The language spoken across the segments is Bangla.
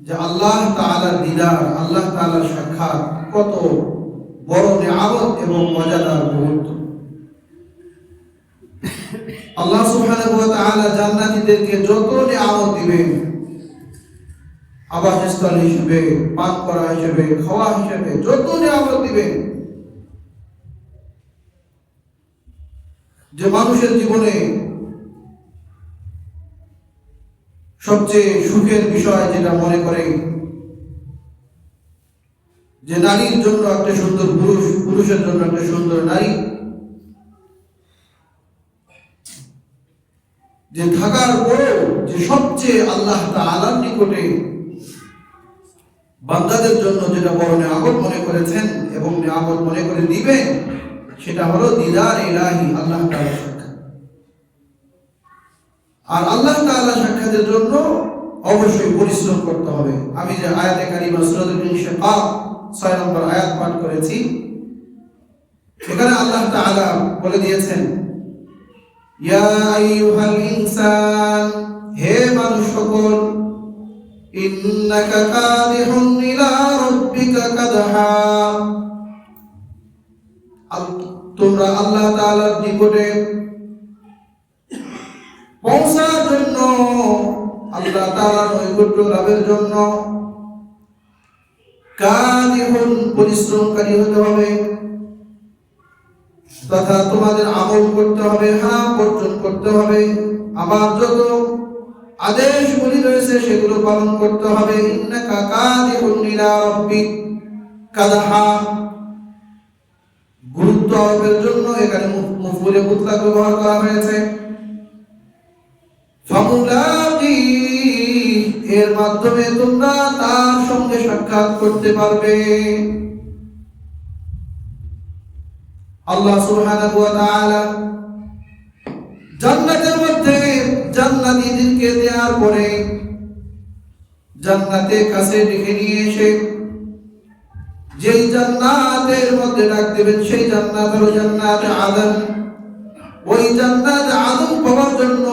যে আল্লাহ তাআলার দিদার, আল্লাহ তাআলার সাক্ষাৎ কত বড় নিয়ামত এবং মজাদার মুহূর্ত। আল্লাহ সুবহানাহু ওয়া তাআলা জান্নাতীদেরকে যত নিয়ামত দিবেন, আবাসস্থল হিসেবে, পান করা হিসেবে, খাওয়া হিসেবে যত নিয়ামত দিবেন, যে মানুষের জীবনে সবচেয়ে সুখের বিষয় যেটা মনে করে যে নারীর জন্য একটা সুন্দর পুরুষ, পুরুষের জন্য একটা সুন্দর নারী, যে থাকার পরেও যে সবচেয়ে আল্লাহ তাআলার নিকটে বান্দাদের জন্য যেটা বড় নিয়ামত মনে করেছেন এবং নিয়ামত মনে করে দিবেন, সেটা হলো দিদার ইলাহি, আল্লাহ তাআলার সাক্ষাৎ। আর আল্লাহ তাআলার সাক্ষাতের জন্য অবশ্যই পরিশ্রম করতে হবে। আমি যে আয়াতে কারিমা সূরাতুল ইনশিকাক 6 নম্বর আয়াত পাঠ করেছি, এখানে আল্লাহ তাআলা বলে দিয়েছেন, ইয়া আইয়ুহাল ইনসান, হে মানুষ সকল, ইন্নাকা কাদিহুন ইলা রাব্বিকা কাদহা, তোমরা আল্লাহ তাআলার নিকটে পৌঁছার জন্য, আল্লাহ তাআলার নৈকট্য লাভের জন্য কাদিহুন, পরিশ্রমকারী হতে হবে, তথা তোমাদের আমল করতে হবে, হারাম বর্জন করতে হবে, আবার যত আদেশগুলি রয়েছে সেগুলো পালন করতে হবে। ইন্নাকা কাদিহুন ইলা রাব্বিক কাদহা, গুরুত্ব আরোপের জন্য এখানে মফউলে মুতলাক ব্যবহার করা হয়েছে। ফামুলাকি, এর মাধ্যমে তোমরা তার সঙ্গে সাক্ষাৎ করতে পারবে। আল্লাহ সুবহানাহু ওয়া তাআলা জান্নাতের মধ্যে জান্নাতীদেরকে দেওয়ার পরে জান্নাতের কাছে ডেকে নিয়ে এসে যেই জান্নাতের মধ্যে ডাক দেবেন, সেই জান্নাত হলো জান্নাতে আদন। ওই জান্নাতে আদন পাওয়ার জন্য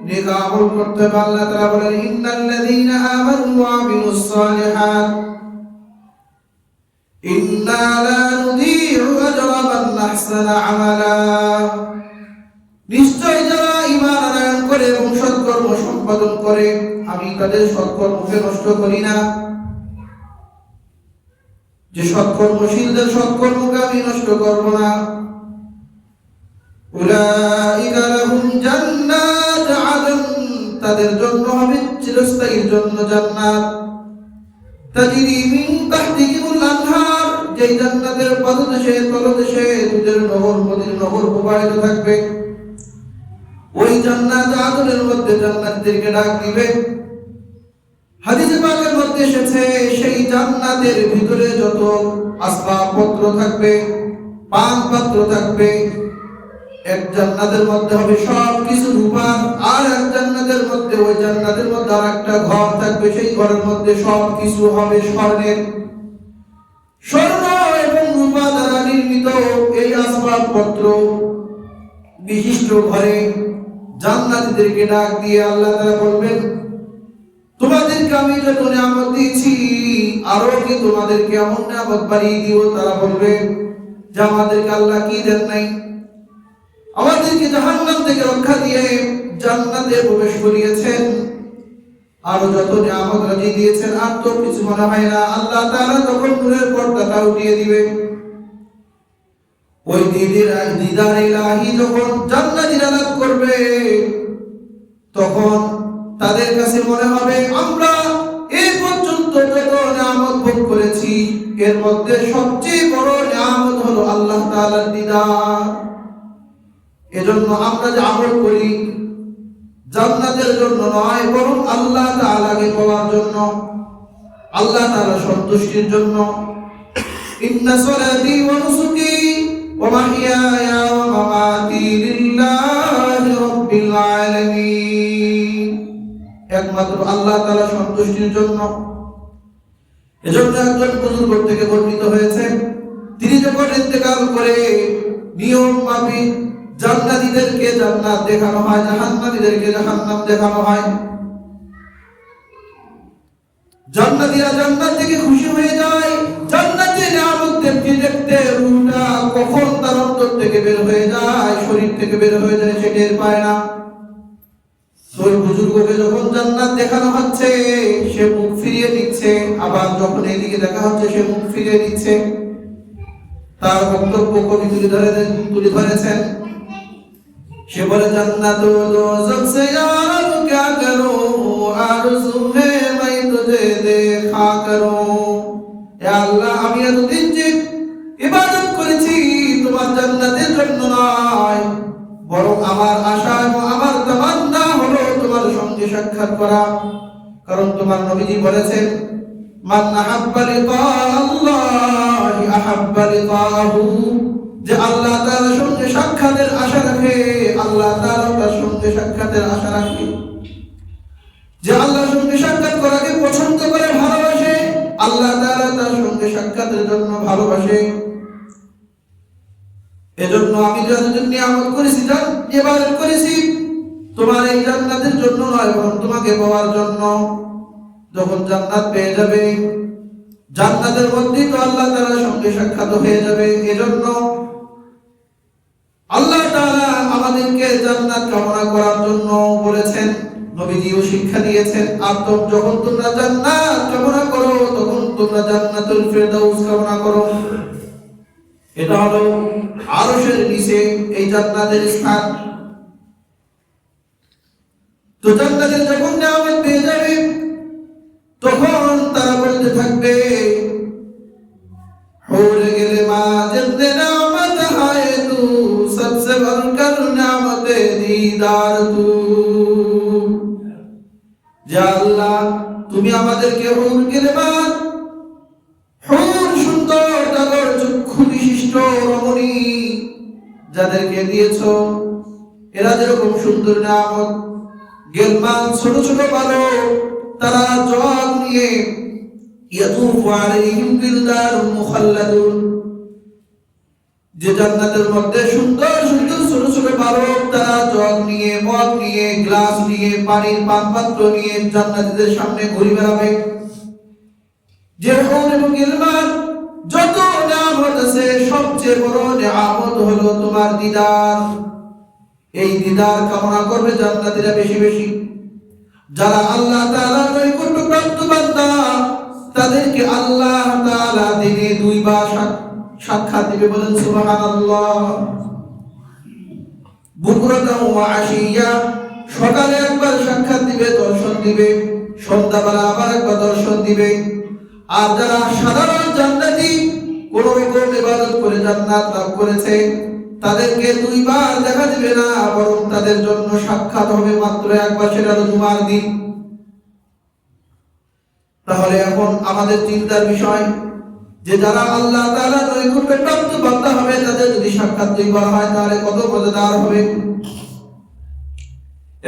নেক আমল করতে হবে। আল্লাহ তাআলা বলেন, ইন্নাল্লাযীনা আমানু ওয়া আমিলুস সালিহাত ইন্না লা নুযীউ আজরা মান আহসানা আমালা, নিশ্চয় যারা ঈমান আনয়ন করে এবং সৎকর্ম সম্পাদন করে, আমি তাদের সৎকর্মকে নষ্ট করি না। যে সৎকর্মশীলদের সৎকর্মকে আমি নষ্ট করব না। উলাইকা লাহুম জান্নাত আদন, তাদের জন্য হবে চিরস্থায়ীর জন্য জান্নাত। তাজরি মিন তাহতিহিমুল আনহার, যেই জান্নাতের পাদদেশে তলদেশে দুধের নহর, নদীর নহর প্রবাহিত থাকবে। ওই জান্নাত আদনের মধ্যে জান্নাতীদেরকে ডাক দিবে। হাদিসে পাকের মধ্যে এসেছে, সেই জান্নাতের ভিতরে যত আসবাবপত্র থাকবে, পান পাত্র থাকবে, এক জান্নাতের মধ্যে হবে সব কিছু রূপার, আর এক জান্নাতের মধ্যে, ওই জান্নাতের মধ্যে আরেকটা ঘর থাকবে, সেই ঘরের মধ্যে সব কিছু হবে স্বর্ণের। স্বর্ণ এবং রূপা দ্বারা নির্মিত এই আসবাবপত্র বিশিষ্ট ঘরে জান্নাতীদেরকে ডাক দিয়ে আল্লাহ তাআলা বলবেন, তোমাদেরকে আমি যত নিয়ামত দিয়েছি, আরো কি তোমাদেরকে এমন নিয়ামত বাড়িয়ে দিব? তারা বলবে যে আমাদেরকে আল্লাহ কি দেন নাই? আমাদেরকে জাহান্নাম থেকে রক্ষা দিয়ে জান্নাতে প্রবেশ করিয়েছেন, আরো যত নিয়ামত রাজি দিয়েছেন, আর তো কিছু মনে হয় না। আল্লাহ তাআলা তখন নূরের পর্দাটা উঠিয়ে দিবে। ওই দিদার ইলাহি যখন জান্নাতীরা লাভ করবে, তখন তাদের কাছে মনে হবে আমরা এই পর্যন্ত যত নিয়ামত ভোগ করেছি, এর মধ্যে সবচেয়ে বড় নিয়ামত হলো আল্লাহ তাআলার দিদার। এজন্য আমরা যে আমল করি জান্নাতের জন্য নয়, বরং আল্লাহ তাআলাকে পাওয়ার জন্য, আল্লাহ তাআলার সন্তুষ্টির জন্য। ইন্না সলাতি ওয়া নুসুকি ওয়া মাহইয়ায়া ওয়া মামাতি লিল্লাহি রাব্বিল আলামিন, একমাত্র আল্লাহ তাআলার সন্তুষ্টির জন্য। এজন্য একজন বুজুর্গ থেকে বর্ণিত হয়েছে, তিনি যখন ইন্তেকাল করে নিয়ম মাফিক জান্নাতীদেরকে জান্নাত দেখানো হয়, জাহান্নামীদেরকে জাহান্নাম দেখানো হয়। জান্নাতীরা জান্নাত থেকে খুশি হয়ে যায়। জান্নাতের নিয়ামত দেখতে দেখতে রূহটা কখন তার অন্তর থেকে বের হয়ে যায়, শরীর থেকে বের হয়ে যায়, সে টের পায় না। ওই বুজুর্গকে যখন জান্নাত দেখানো হচ্ছে সে মুখ ফিরিয়ে নিচ্ছে, আবার যখন এদিকে দেখা হচ্ছে সে মুখ ফিরিয়ে নিচ্ছে। তার বক্তব্য কবি তুলে ধরেছেন। সে বলে, জান্নাত ও দোজখ সে यार क्या करूं, आरज़ू है मैं तुझे देखा करूं। হে আল্লাহ, আমি এতদিন যে ইবাদত করেছি তোমার জান্নাতের জন্য নয়, বরং আমার আশা এবং আমার তামান্না হলো তোমার সঙ্গে সাক্ষাৎ করা। কারণ তোমার নবীজি বলেছেন, মান আহাব্বা লিকা আল্লাহি আহাব্বা লিকাহু, যে আল্লাহ তাআলার সঙ্গে সাক্ষাতের আশা রাখে, আল্লাহ তাআলা তার সঙ্গে সাক্ষাতের আশা রাখে। যে আল্লাহর সঙ্গে সাক্ষাৎ করাকে পছন্দ করে, ভালোবাসে, আল্লাহ তাআলা তার সঙ্গে সাক্ষাতের জন্য ভালোবাসে। এজন্য আমি যতদিন নিয়ামত করেছি, ইবাদত করেছি, তোমার এই জান্নাতের জন্য নয়, বরং তোমাকে পাওয়ার জন্য। যখন জান্নাত পেয়ে যাবে, জান্নাতের মধ্যে তো আল্লাহ তাআলার সঙ্গে সাক্ষাৎ হয়ে যাবে। এজন্য আল্লাহ তাআলা আমাদেরকে জান্নাত কামনা করার জন্য বলেছেন, নবীজিও শিক্ষা দিয়েছেন। আর যখন তোমরা জান্নাত কামনা করো, তখন তোমরা জান্নাতুল ফেরদাউস কামনা করো। এটা হলো আরশের নিচে এই জান্নাতের স্থান। তো জান্নাতের যখন নিয়ামত পেয়ে যাবে, তখন তারা বলতে থাকবে, হৌরে গেলে মা জিতনে নিয়ামত হায় তু, সবসে বড়কর নিয়ামতে দীদার তু। যে আল্লাহ, তুমি আমাদেরকে হুর গেলে মা, হুর সুন্দর টগর চক্ষু বিশিষ্ট রমণী যাদেরকে দিয়েছো, এরা যেরকম সুন্দর নিয়ামত, গেলমান ছোট ছোট বালক, তারা জবাব নিয়ে ইয়াতুফু আলাইহিম বিলদারুন মুখাল্লাদুন, যে জান্নাতের মধ্যে সুন্দর সুন্দর ছোট ছোট বালক, তারা জগ নিয়ে, মগ নিয়ে, গ্লাস নিয়ে, পানির পান পাত্র নিয়ে জান্নাতীদের সামনে ঘুরে বেড়াবে। যে হুর এবং গিলমান যত নিয়ামত আছে, সবচেয়ে বড় নিয়ামত হলো তোমার দিদার। এই দিদার কামনা করবে জান্নাতীরা বেশি বেশি। যারা আল্লাহ তাআলার নৈকট্যপ্রাপ্ত বান্দা, তাদেরকে আল্লাহ তাআলা দিনে 2 বার সাক্ষাৎ দিবে। বলেন সুবহানাল্লাহ। বুকরাতাও ওয়া আশিয়া, সকালে একবার সাক্ষাৎ দিবে, দর্শন দিবে, সন্ধ্যাবেলা আবার একবার দর্শন দিবে। আর যারা সাধারণ জান্নাতি, কোন রকম ইবাদত করে জান্নাত লাভ করেছে, তাদেরকে 2 বার দেখা দিবে না, বরং তাদের জন্য সাক্ষাৎ হবে মাত্র একবার, সেটা হলো জুমার দিন। তাহলে এখন আমাদের চিন্তার বিষয় যে যারা আল্লাহ তাআলার নৈকট্যপ্রাপ্ত বান্দা হবে, তাদের যদি সাক্ষাৎ 2 বার হয়, তাহলে কত মজাদার হবে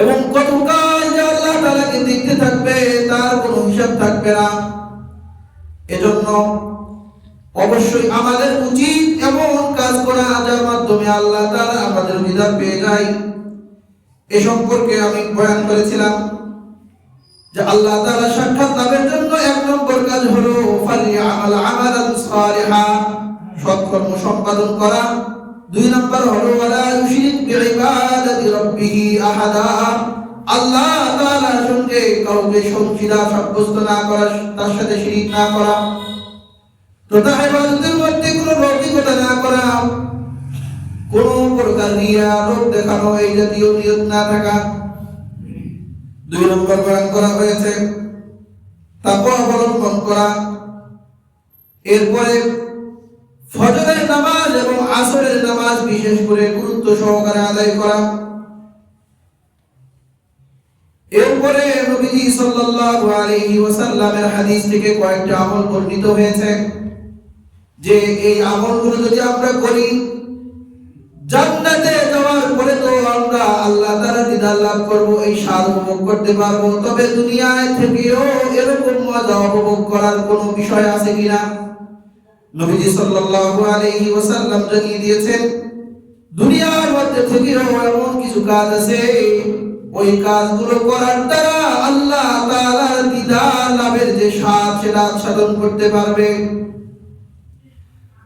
এবং কত কাল যে আল্লাহ তাআলাকে দেখতে থাকবে, তার কোনো হিসাব থাকবে না। এজন্য অবশ্যই আমাদের উচিত এমন কাজ করা যার মাধ্যমে আল্লাহ তাআলা আমাদের দিদার পেয়ে যায়। এ সম্পর্কে আমি বয়ান করেছিলাম যে আল্লাহ তাআলা সাক্ষাৎ লাভের জন্য 1 নম্বর কাজ হলো ফালিয়ামাল আমালান সালিহা, সৎকর্ম সম্পাদন করা। 2 নম্বর হলো ওয়ালা ইউশরিক বিইবাদাতি রাব্বিহি আহাদা, আল্লাহ তাআলার সঙ্গে কাউকে শরীক সাব্যস্ত না করা, তার সাথে শিরিক না করা। তথা ইবাদতের মধ্যে কোনো লৌকিকতা না করা, কোনো প্রকার রিয়া, লোক দেখানো, এই জাতীয় নিয়ত না থাকা। 2 নম্বর বয়ান করা হয়েছে তাকওয়া অবলম্বন করা। এরপরে ফজরের নামাজ এবং আসরের নামাজ বিশেষ করে গুরুত্ব সহকারে আদায় করা। এরপরে নবীজি সাল্লাল্লাহু আলাইহি ওয়াসাল্লামের হাদিস থেকে কয়েকটা আমল বর্ণিত হয়েছে যে এই আমলগুলো যদি আমরা করি, জান্নাতে যাওয়ার পরে তো আমরা আল্লাহ তাআলার দিদার লাভ করব, এই স্বাদ উপভোগ করতে পারবো। তবে দুনিয়ায় থেকেও এরকম মজা উপভোগ করার কোনো বিষয় আছে কিনা? নবীজি সাল্লাল্লাহু আলাইহি ওয়াসাল্লাম জানিয়ে দিয়েছেন, দুনিয়ার মধ্যে থেকেও এমন কিছু কাজ আছে ওই কাজগুলো করার দ্বারা আল্লাহ তাআলার দিদার লাভের যে স্বাদ সেটা সাধন করতে পারবে।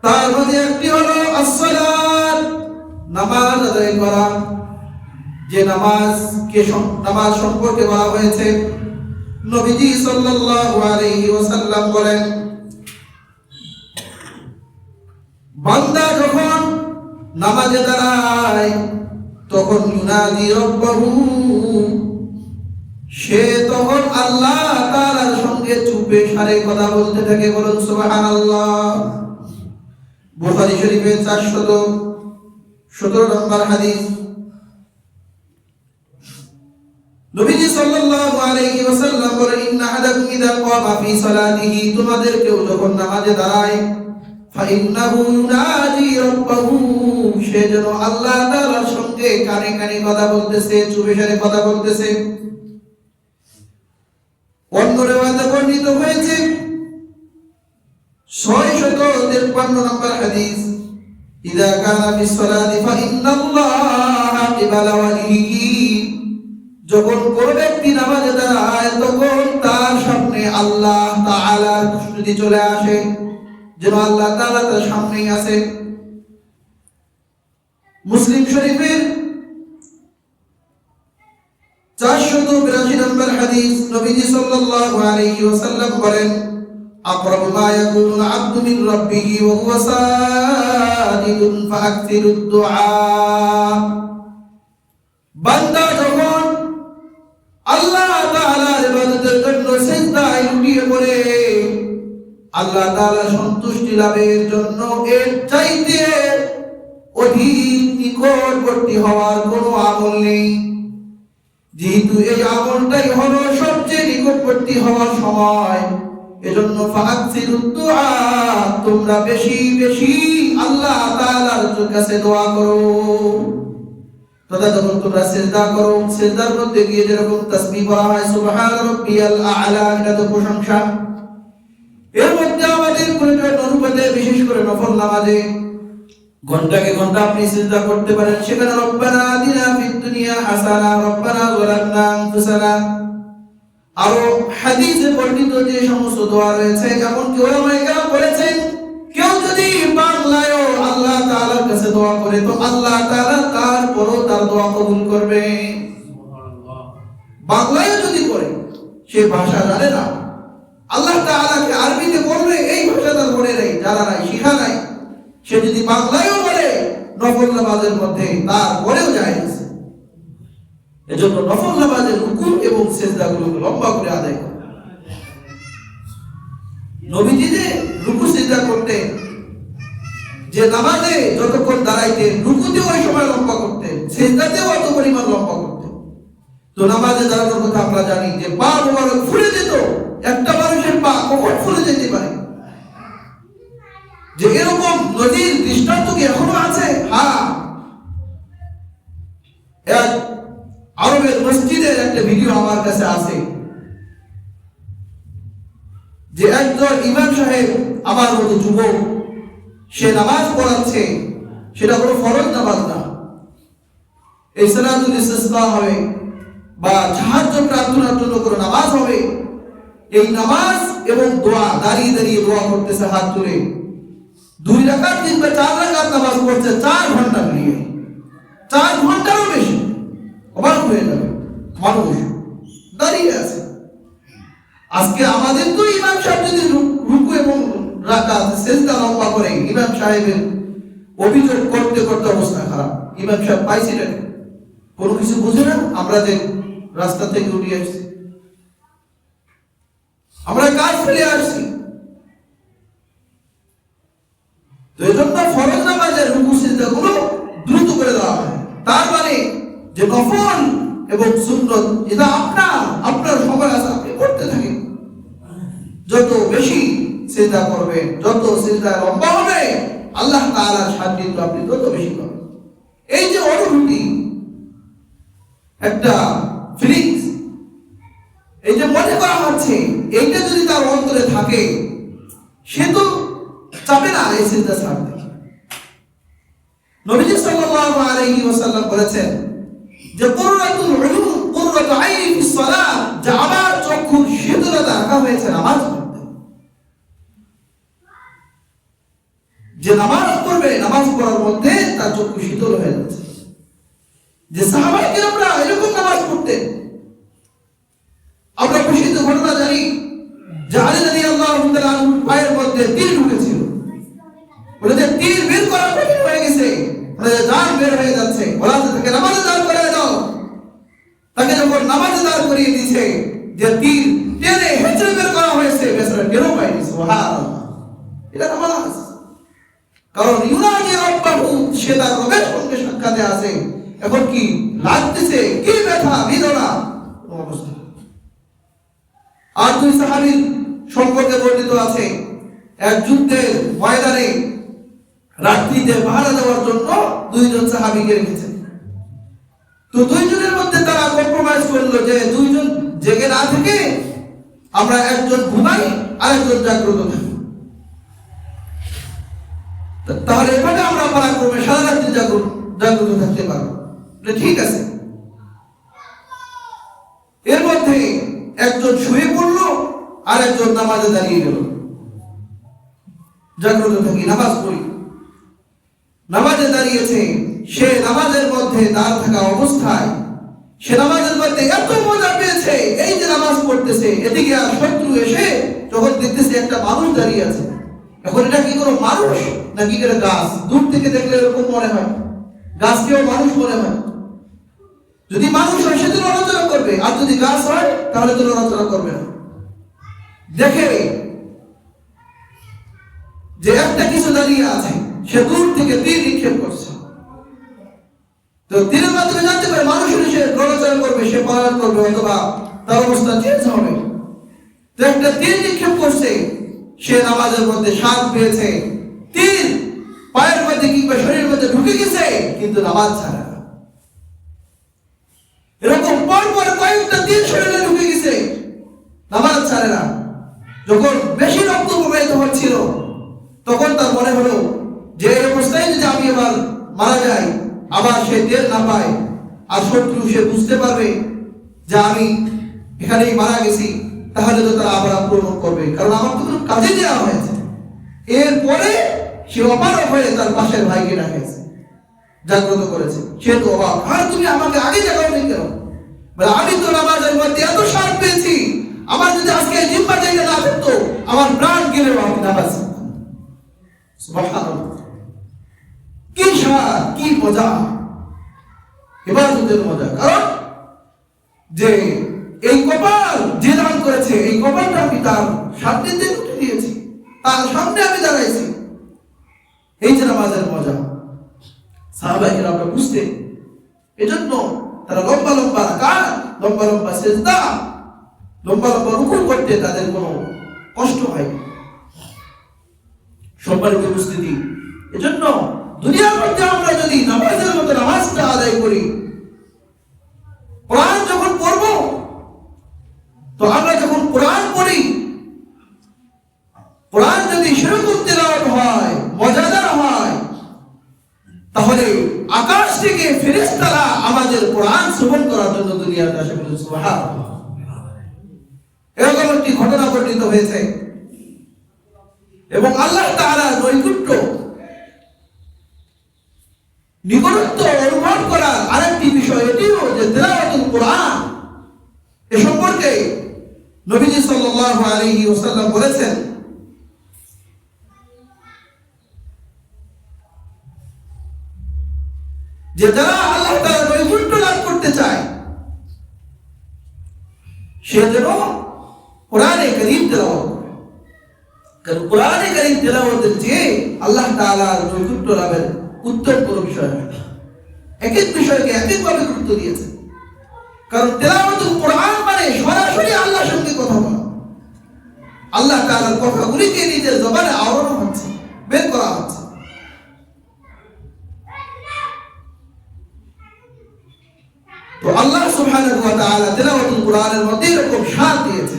তার মধ্যে একটি হলো as-সালাত, নামাজ আদায় করা। যে নামাজ সম্পর্কে বলা হয়েছে, নবীজি সাল্লাল্লাহু আলাইহি ওয়াসাল্লাম বলেন, বান্দা যখন নামাজে দাঁড়ায় তখন ইউনাদি রাব্বাহু, সে তখন আল্লাহ তাআলার সঙ্গে চুপে সারে কথা বলতে থাকে। বলুন সুবহানাল্লাহ। বুখারী শরীফের 417 নম্বর হাদিস। নবীজি সাল্লাল্লাহু আলাইহি ওয়াসাল্লাম বলেন, ইন্না আহাদাকুম ইযা ক্বামা ফি সালাতিহি, তোমাদের কেউ যখন নামাজে দাঁড়ায়, ফাইন্নাহু ইউনাদি রাব্বাহু, সে যেন আল্লাহ তাআলার সঙ্গে কানে কানে কথা বলতেছে, চুপে সারে কথা বলতেছে। অন্য রিওয়ায়াতে বর্ণিত হয়েছে 653 নম্বর হাদিস, ইযা কানা ফিস সালাতি ফাইন্নাল্লাহা কিবালা ওয়াজহিহি, যখন কোন ব্যক্তি নামাজে দাঁড়ায় তখন তার সামনে আল্লাহ তাআলার উপস্থিতি চলে আসে, যেন আল্লাহ তাআলা তার সামনেই আছে। মুসলিম শরীফের 482 নম্বর হাদিস, নবীজি সাল্লাল্লাহু আলাইহি ওয়াসাল্লাম বলেন, আকরাবু মা ইয়াকুনুল আবদু মিন রাব্বিহি ওয়া হুয়া সাজিদুন ফাআকসিরুদ দুআ, বান্দা যখন আল্লাহ তাআলার ইবাদতের জন্য সিজদায় লুটিয়ে পড়ে, আল্লাহ তাআলা সন্তুষ্টি লাভের জন্য এর চাইতে অধিক নিকটবর্তী হওয়ার কোনো আমল নেই। যেহেতু এই আমলটাই হলো সবচেয়ে নিকটবর্তী হওয়ার সময়, এজন্য ফাআকসিরুদ দুআ, তোমরা বেশি বেশি আল্লাহ তাআলার কাছে দোয়া করো। তথা যখন তোমরা সিজদা করো, সিজদার মধ্যে গিয়ে যেরকম তাসবিহ করা হয় সুবহান রাব্বিয়াল আ'লা, এটা তো প্রশংসা। এর মধ্যে আমাদের প্রয়োজন অনুপাতে, বিশেষ করে নফল নামাজে ঘন্টাকে ঘন্টা আপনি সিজদা করতে পারেন। সেখানে রব্বানা আতিনা ফিদ দুনিয়া হাসানা, রব্বানা যালামনা আনফুসানা, আরো হাদিসে বর্ণিত যে সমস্ত দোয়া রয়েছে, যেমন কি ওলামায়ে কেরাম বলেছেন, কেউ যদি বাংলায়ও আল্লাহ তাআলার কাছে দোয়া করে তো আল্লাহ তাআলা তারপরও তার দোয়া কবুল করবে। সুবহানাল্লাহ। বাংলায়ও যদি করে, সে ভাষা জানে না, আল্লাহ তাআলাকে আরবিতে বলবে, এই ভাষা তার মনে নেই, জানা নাই, শিখা নাই, সে যদি বাংলায়ও বলে নফল নামাজের মধ্যে, তারপরেও জায়েজ। এজন্য নফল নামাজের রুকু এবং সিজদাগুলোকে লম্বা করে আদায় করে। নবীজি যে রুকু সিজদা করতে, যে নামাজে যতক্ষণ দাঁড়াইতে, রুকুতে ওই সময় লম্বা করতে, সিজদাতেও অত পরিমাণ লম্বা করতে। তো নামাজে দাঁড়ানোর কথা আমরা জানি যে পা মোবারক ফুলে যেত। একটা মানুষের পা কখন ফুলে যেতে পারে, যে এরকম নদীর দৃষ্টান্ত কি এখনো আছে? হ্যাঁ, এক আরবের মসজিদের একটা ভিডিও আমার কাছে আছে, যে একজন ইমাম সাহেব আমার মতো যুবক, সে নামাজ পড়াচ্ছে, সেটা কোনো ফরজ নামাজ না, এই সালাতুল ইসতিসকা হবে বা সাহায্য প্রার্থনার জন্য কোনো নামাজ হবে। এই নামাজ এবং দোয়া, দাঁড়িয়ে দাঁড়িয়ে দোয়া করতেছে হাত তুলে, 2 রাকাত কিংবা 4 রাকাত নামাজ পড়ছে 4 ঘন্টা নিয়ে, 4 ঘন্টারও বেশি। অবাক হয়ে যাবে, মানুষ দাঁড়িয়ে আছে। আজকে আমাদের তো ইমাম সাহেব যদি রুকু এবং রাকাত সিজদা লম্বা করে, ইমাম সাহেবের অভিযোগ করতে করতে অবস্থা খারাপ। ইমাম সাহেব পাইছিলেন, কোনো কিছু বুঝে না, আমরা যে রাস্তা থেকে উঠে আসছি, আমরা কাজ ফেলে আসছি। তো এজন্য ফরজ নামাজের রুকু সিজদা গুলো দ্রুত করে দেওয়া হয়। তার মানে যে নফল এবং সুন্নত, এটা আপনার সময় আছে, আপনি করতে থাকেন। যত বেশি সিজদা করবেন, যত সিজদা লম্বা হবে, আল্লাহ তাআলার সান্নিধ্য আপনি তত বেশি পাবেন। এই যে অনুভূতি, একটা ফিলিংস, এই যে মনে করা হচ্ছে, এইটা যদি তার অন্তরে থাকে, সে তো চাবে না এই সিজদা ছাড়তে। নবীজি সাল্লাল্লাহু আলাইহি ওয়াসাল্লাম বলেছেন যে কুররাতুল উয়ুন কুররাতু আইনি ফিস সালাহ, যে আমার চক্ষুর শীতলতা রাখা হয়েছে নামাজের মধ্যে। যে নামাজ পড়বে, নামাজ পড়ার মধ্যে তার চক্ষু শীতল হয়ে যাচ্ছে। যে সাহাবায়ে কেরামরা এরকম নামাজ পড়তেন। আমরা প্রসিদ্ধ ঘটনা জানি যে আলী রাদিয়াল্লাহু তাআলা আনহুর পায়ের মধ্যে তীর ঢুকেছিল। বলে যে তীর বের করা কঠিন হয়ে গেছে, বলে যে জান বের হয়ে যাচ্ছে, বলা যে তাকে নামাজে দাঁড় করিয়ে দাও। তাকে যখন নামাজে দাঁড় করিয়ে দিয়েছে, যে তীর টেনে হেঁচড়ে বের করা হয়েছে, বেচারা টেরও পায়নি। সুবহানাল্লাহ, এটা নামাজ। কারণ ইউনানি রাব্বাহু, সে তার রবের সঙ্গে সাক্ষাতে আছে। এখন কি লাগতেছে, কি ব্যথা বেদনা অবস্থা। আর দুই সাহাবীর সম্পর্কে বর্ণিত আছে, এক যুদ্ধের ময়দানে রাত্রিতে পাহারা দেওয়ার জন্য দুইজন সাহাবীকে রেখেছেন। তো দুইজনের মধ্যে তারা কম্প্রোমাইজ করলো যে দুইজন জেগে না থেকে আমরা একজন ঘুমাই আর একজন জাগ্রত থাকি। তাহলে এভাবে আমরা পারাক্রমে সারা রাত্রি জাগ্রত থাকতে পারবো। ঠিক আছে। এর মধ্যে একজন শুয়ে পড়লো আর একজন নামাজে দাঁড়িয়ে গেল। জাগ্রত থাকি, নামাজ পড়ি। নামাজে দাঁড়িয়েছে, সে নামাজের মধ্যে দাঁড় থাকা অবস্থায় সে নামাজের মধ্যে এত মজা পেয়েছে, এই যে নামাজ পড়তেছে, এদিকে আর শত্রু এসে যখন দেখতেছে একটা মানুষ দাঁড়িয়ে আছে। এখন এটা কি কোনো মানুষ নাকি এটা গাছ? দূর থেকে দেখলে এরকম মনে হয়, গাছকেও মানুষ মনে হয়। যদি মানুষ হয় সে তো নড়াচড়া করবে, আর যদি গাছ হয় তাহলে তো নড়াচড়া করবে না। দেখে যে একটা কিছু দাঁড়িয়ে আছে, সে দূর থেকে তীর নিক্ষেপ করছে। তো তীরের মাধ্যমে জানতে পারে মানুষ সে নড়াচড়া করবে, সে পালন করবে, অথবা তার অবস্থা চেঞ্জ হবে। তো একটা তীর নিক্ষেপ করছে, সে নামাজের মধ্যে শান পেয়েছে। তীর পায়ের মধ্যে কিংবা শরীরের মধ্যে ঢুকে গেছে, কিন্তু নামাজ ছাড়া। এরকম পরপর কয়েকটা তীর শরীরে ঢুকে গেছে, নামাজ ছাড়ে না। যখন বেশি রক্ত প্রবাহিত হচ্ছিল, তখন তার মনে হলো যে এই অবস্থায় যদি আমি এবার মারা যাই, আবার সে টের না পায়, আর শত্রু সে বুঝতে পারবে যে আমি এখানেই মারা গেছি, তাহলে তো তারা আবার আক্রমণ করবে, কারণ আমার তো কোনো কাজে দেওয়া হয়েছে। এরপরে সে অপারক হয়ে তার পাশের ভাইকে ডাকেছে, জাগ্রত করেছে। সে তো অবাক, আর তুমি আমাকে আগে জাগাও নি কেন? বলে আমি তো নামাজের মধ্যে এত শান পেয়েছি, আমার যদি আজকে জিম্মা জায়গা না থাকতো, আমার প্রাণ গেলেও আমি নামাজ। সুবহানাল্লাহ, কি শান, কি মজা, ইবাদতের মজা। কারণ যে এই কপাল যে দান করেছে, এই কপালটা আমি তার সামনে উঠে দিয়েছি, তার সামনে আমি দাঁড়াইছি। এই যে নামাজের মজা, সাহাবায়ে কেরামরা বুঝতেন। এজন্য তারা লম্বা লম্বা রাকাত, লম্বা লম্বা সিজদা, লম্বা লম্বা রুকু করতে তাদের কোনো কষ্ট হয় না। সম্মানিত উপস্থিতি, এজন্য দুনিয়ার মধ্যে আমরা যদি নামাজের মতো নামাজটা আদায় করি, কোরআন যখন পড়ব, তো আমরা যখন কোরআন পড়ি, কোরআন যদি সেরকম তেলাওয়াত হয়, মজাদার হয়, তাহলে আকাশ থেকে ফেরেশতারা আমাদের কোরআন শ্রবণ করার জন্য দুনিয়াতে আসে। সুবহানাল্লাহ, এরকম একটি ঘটনা বর্ণিত হয়েছে। এবং আল্লাহ তাআলার নৈকট্য, নিকটত্ব অনুভব করার আরেকটি বিষয় এটিও যে তেলাওয়াতুল কোরআন। এ সম্পর্কে নবীজি সাল্লাল্লাহু আলাইহি ওয়াসাল্লাম বলেছেন যে যারা আল্লাহ তাআলার নৈকট্য লাভ করতে চায়, সে যেন কোরআনে কারীম তেলাওয়াত করে। কারণ কোরআনে কারীম তেলাওয়াতের চেয়ে আল্লাহ তাআলার নৈকট্য লাভের উত্তম কোনো বিষয় হয় না। এক এক বিষয়কে এক একভাবে গুরুত্ব দিয়েছে। কারণ তেলাওয়াতুল কোরআন মানে সরাসরি আল্লাহর সঙ্গে কথা বলা, আল্লাহ তাআলার কথাগুলিকে নিজের জবানে আওড়ানো হচ্ছে, বের করা হচ্ছে। তো আল্লাহ সুবহানাহু ওয়া তাআলা তেলাওয়াতুল কোরআনের মধ্যে এরকম শান দিয়েছে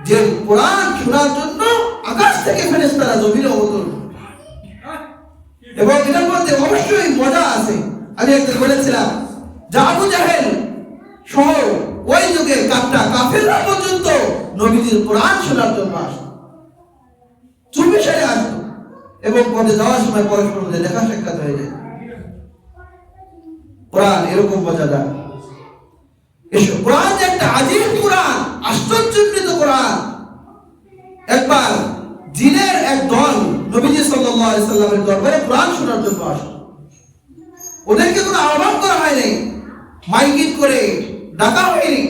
যে কোরআন শোনার জন্য আকাশ থেকে ফেরেশতারা জমিনে অবতরণ। এবং এটার মধ্যে অবশ্যই মজা আছে। আমি একদিন বলেছিলাম যে আবু জাহেল সহ ওই যুগে কাফেররা পর্যন্ত নবীজির কোরআন শোনার জন্য আসতো, চুপে সেরে আসতো এবং পথে যাওয়ার সময় পরস্পর মধ্যে দেখা সাক্ষাৎ হয়ে যায়। কোরআন এরকম মজাদার। এসো, কোরআন যে একটা আজীব কোরআন, আশ্চর্যজনিত কোরআন। একবার জিনের এক দল নবীজি সাল্লাল্লাহু আলাইহি সাল্লামের দরবারে কোরআন শোনার জন্য আসে। ওদেরকে কোনো আহ্বান করা হয়নি, মাইকিং করে ডাকা হয়নি,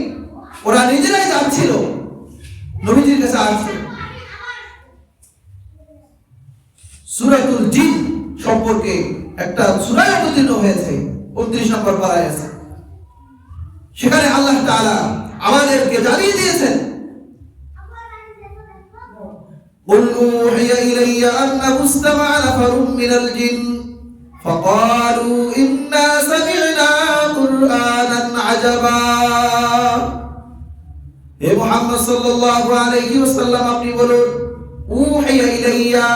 ওরা নিজেরাই যাচ্ছিল নবীজির কাছে আসছে। সূরাতুল জিন সম্পর্কে একটা সূরা অবতীর্ণ হয়েছে, 29 নম্বর পারায় আছে। সেখানে আল্লাহ তাআলা আমাদেরকে জানিয়ে দিয়েছেন, قل أوحي إلي أنه استمع نفر من الجن فقالوا إنا سمعنا قرآنا عجبا। হে মুহাম্মদ সাল্লাল্লাহু আলাইহি ওয়াসাল্লাম, আপনি বলুন, উহিয়া ইলাইয়া,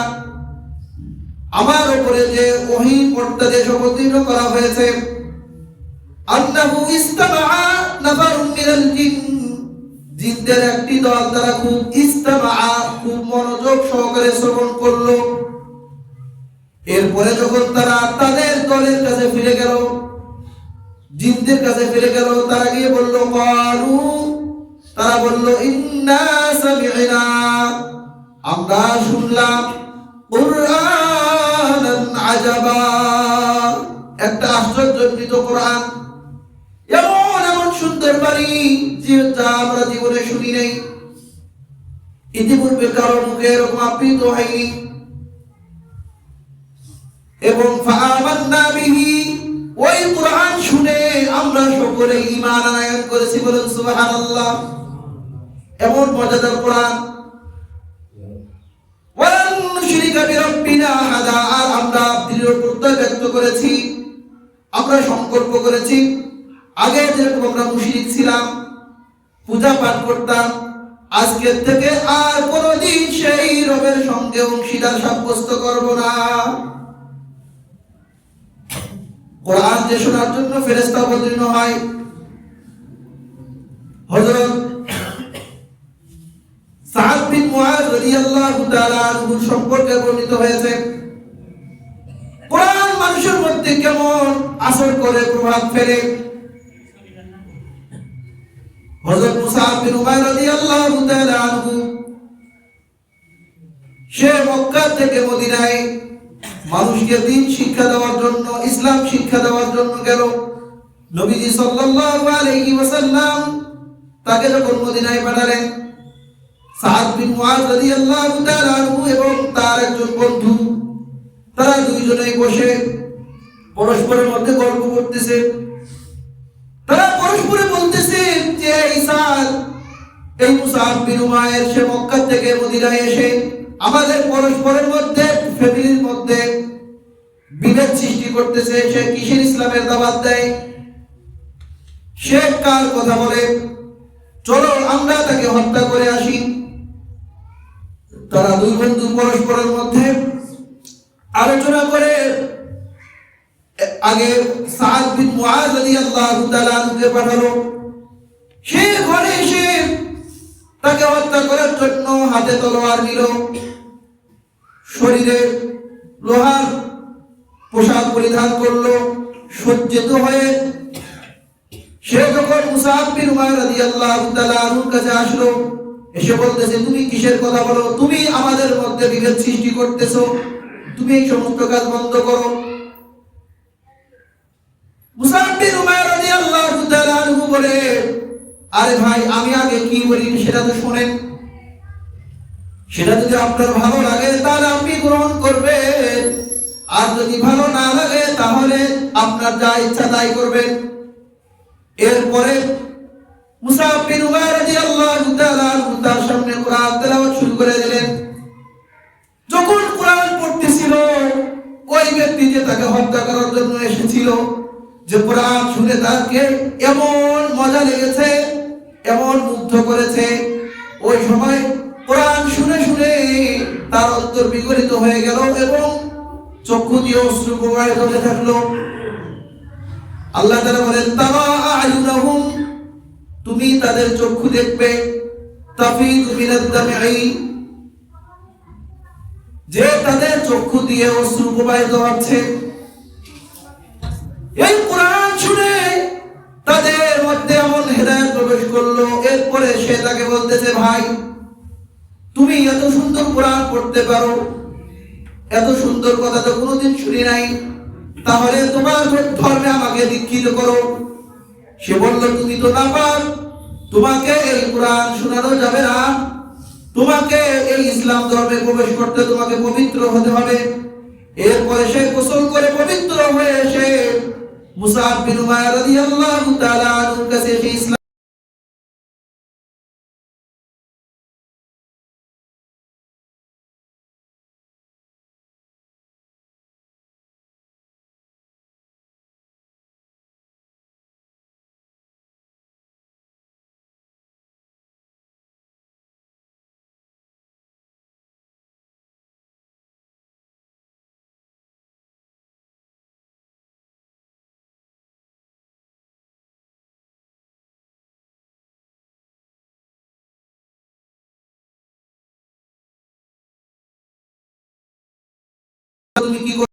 আমার উপরে যে ওহী পর্দাদেশ অবতীর্ণ করা হয়েছে, আন্নাহু ইস্তামাআ নাফারুম মিনাল জিন, জিনদের একটি দল তারা খুব মনোযোগ সহকারে শ্রবণ করলো। এরপরে যখন তারা তাদের দলের কাছে ফিরে গেল, জিনদের কাছে ফিরে গেল, তারা গিয়ে বলল, তারা বলল, ইন্না সামি'না, আমরা শুনলাম, কুরআনান আজাবা, একটা আশ্চর্যজনিত কোরআন, এমন সুন্দর বাণী যা আমরা জীবনে শুনি নাই, ইতিপূর্বে কারো মুখে এরকম আবৃত হয়নি। এবং ফাআমান্না বিহি, ওই কোরআন শুনে আমরা সকলে ঈমান আনয়ন করেছি, বলেন সুবহানাল্লাহ। এমন মজাদার কোরআন। ওয়ালান নুশরিকা বিরাব্বিনা আহাদা, আর আমরা দৃঢ় প্রত্যয় ব্যক্ত করেছি, আমরা সংকল্প করেছি, আগে যেরকম আমরা মুশরিক ছিলাম, পূজা পাঠ করতাম, আজকের থেকে আর কোনদিন সেই রবের সঙ্গে অংশীদার সাব্যস্ত করব না। কোরআন যে শোনার জন্য ফেরেশতা অবতীর্ণ হয়, হযরত সাদ বিন মুআয রাদিয়াল্লাহু তাআলা আনহু সম্পর্কে বর্ণিত হয়েছে, কোরআন মানুষের মধ্যে কেমন আসর করে, প্রভাব ফেলে। হযরত মুসআব বিন উমাইর রাদিয়াল্লাহু তাআলা আনহু, সে মক্কা থেকে মদিনায় মানুষকে দ্বীন শিক্ষা দেওয়ার জন্য, ইসলাম শিক্ষা দেওয়ার জন্য গেল। নবীজি সাল্লাল্লাহু আলাইহি ওয়াসাল্লাম তাকে যখন মদিনায় পাঠালেন, সাদ বিন মুআয রাদিয়াল্লাহু তাআলা আনহু এবং তার একজন বন্ধু, তারা দুইজনেই বসে পরস্পরের মধ্যে গল্প করতেছে। তারা পরস্পরে বলতেছে যে এই মুসআব বিন উমাইর, সে মক্কা থেকে মদিনায় এসে আমাদের পরস্পরের মধ্যে, ফ্যামিলির মধ্যে বিভেদ সৃষ্টি করতেছে। সে কিসের ইসলামের দাওয়াত দেয়, সে কার কথা বলে, চলো আমরা তাকে হত্যা করে আসি। তারা দুই বন্ধু পরস্পরের মধ্যে আলোচনা করে আগে সাদ বিন মুআয রাদিয়াল্লাহু তাআলা আনহুকে পাঠালো। সে ঘরে এসে তাকে হত্যা করার জন্য হাতে তলোয়ার নিল, শরীরে লোহার পোশাক পরিধান করলো, সজ্জিত হয়ে সে যখন মুসআব বিন উমাইর রাদিয়াল্লাহু তাআলা আনহুর কাছে আসলো, এসে বলতেছে, তুমি কিসের কথা বলো, তুমি আমাদের মধ্যে বিভেদ সৃষ্টি করতেছো, তুমি এই সমস্ত কাজ বন্ধ করো। মুসআব বিন উমাইর রাদিয়াল্লাহু তাআলা আনহু বলে, আরে ভাই, আমি আগে কি বলি সেটা তো শুনেন, সেটা যদি আপনার ভালো লাগে তাহলে আপনি গ্রহণ করবেন, আর যদি ভালো না লাগে তাহলে আপনার যা ইচ্ছা তাই করবেন। এরপরে মুসআব বিন উমাইর রাদিয়াল্লাহু তাআলা আনহু তার সামনে কোরআন তেলাওয়াত শুরু করে দিলেন। যখন কোরআন পড়তেছিল, ওই ব্যক্তি যে তাকে হত্যা করার জন্য এসেছিল, যে কোরআন শুনে তাকে এমন মজা লেগেছে, এমন মুগ্ধ করেছে, ওই সময় কোরআন শুনে শুনে তার অন্তর বিগলিত হয়ে গেল এবং চক্ষু দিয়ে অশ্রু প্রবাহিত হতে থাকলো। আল্লাহ তাআলা বলেন, তারা আয়ুনাহুম, তুমি তাদের চক্ষু দেখবে তাফিদু মিনাদ দামঈ, যে তাদের চক্ষু দিয়ে অশ্রু প্রবাহিত হচ্ছে। এই কোরআন শুনে তাদের মধ্যে এমন হেদায়েত প্রবেশ করলো। এরপরে সে তাকে বলতেছে, ভাই তুমি এত সুন্দর কোরআন পড়তে পারো, এত সুন্দর কথা তো কোনোদিন শুনি নাই, তাহলে তোমার ধর্মে আমাকে দীক্ষিত করো। সে বলল, তুমি তো নাপাক, তোমাকে এই কোরআন শোনানো যাবে না, তোমাকে এই ইসলাম ধর্মে প্রবেশ করতে তোমাকে পবিত্র হতে হবে। এরপরে সে গোসল করে পবিত্র হয়ে এসে মুসআব বিন উমাইর রাদিয়াল্লাহু তাআলা আনহুর কাছে এসে ইসলাম তুমি কি